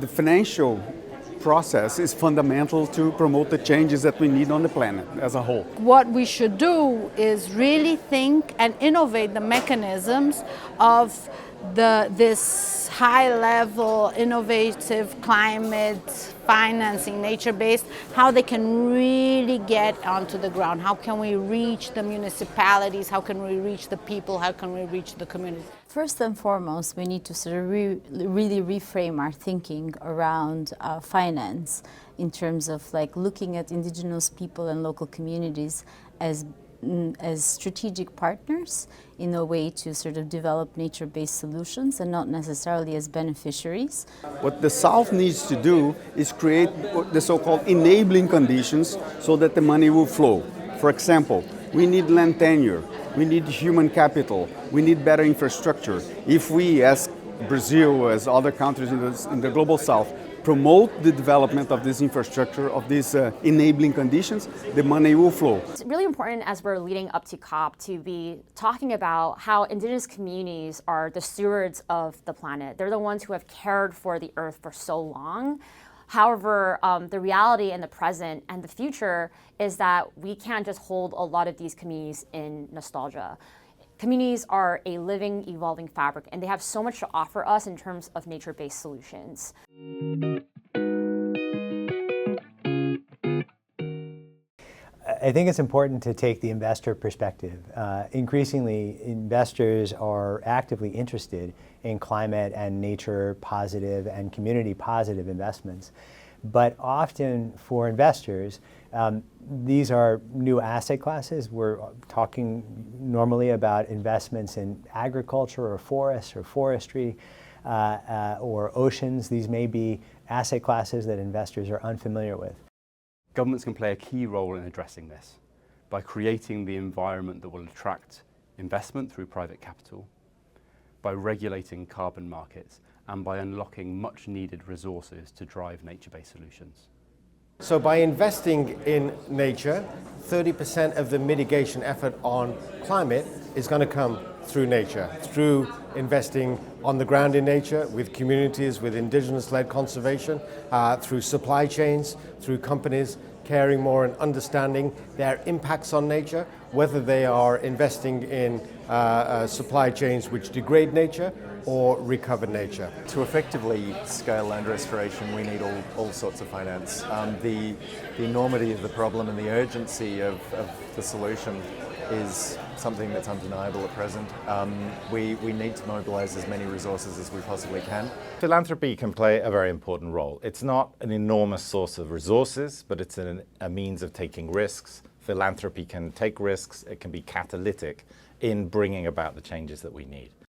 the financial process is fundamental to promote the changes that we need on the planet as a whole. What we should do is really think and innovate the mechanisms of this high-level, innovative climate financing, nature-based, how they can really get onto the ground. How can we reach the municipalities? How can we reach the people? How can we reach the communities? First and foremost, we need to sort of really reframe our thinking around finance in terms of like looking at indigenous people and local communities as strategic partners in a way to sort of develop nature-based solutions and not necessarily as beneficiaries. What the South needs to do is create the so-called enabling conditions so that the money will flow. For example, we need land tenure, we need human capital, we need better infrastructure. If we, as Brazil, as other countries in the global South, promote the development of this infrastructure, of these enabling conditions, the money will flow. It's really important as we're leading up to COP to be talking about how indigenous communities are the stewards of the planet. They're the ones who have cared for the earth for so long. However, the reality in the present and the future is that we can't just hold a lot of these communities in nostalgia. Communities are a living, evolving fabric, and they have so much to offer us in terms of nature-based solutions. I think it's important to take the investor perspective. Increasingly, investors are actively interested in climate and nature positive and community positive investments. But often for investors, these are new asset classes. We're talking normally about investments in agriculture or forests or forestry or oceans. These may be asset classes that investors are unfamiliar with. Governments can play a key role in addressing this by creating the environment that will attract investment through private capital, by regulating carbon markets, and by unlocking much needed resources to drive nature-based solutions. So by investing in nature, 30% of the mitigation effort on climate is going to come through nature, through investing on the ground in nature, with communities, with indigenous-led conservation, through supply chains, through companies caring more and understanding their impacts on nature, whether they are investing in supply chains which degrade nature or recover nature. To effectively scale land restoration, we need all sorts of finance. The enormity of the problem and the urgency of the solution is something that's undeniable at present. We need to mobilise as many resources as we possibly can. Philanthropy can play a very important role. It's not an enormous source of resources, but it's a means of taking risks. Philanthropy can take risks. It can be catalytic in bringing about the changes that we need.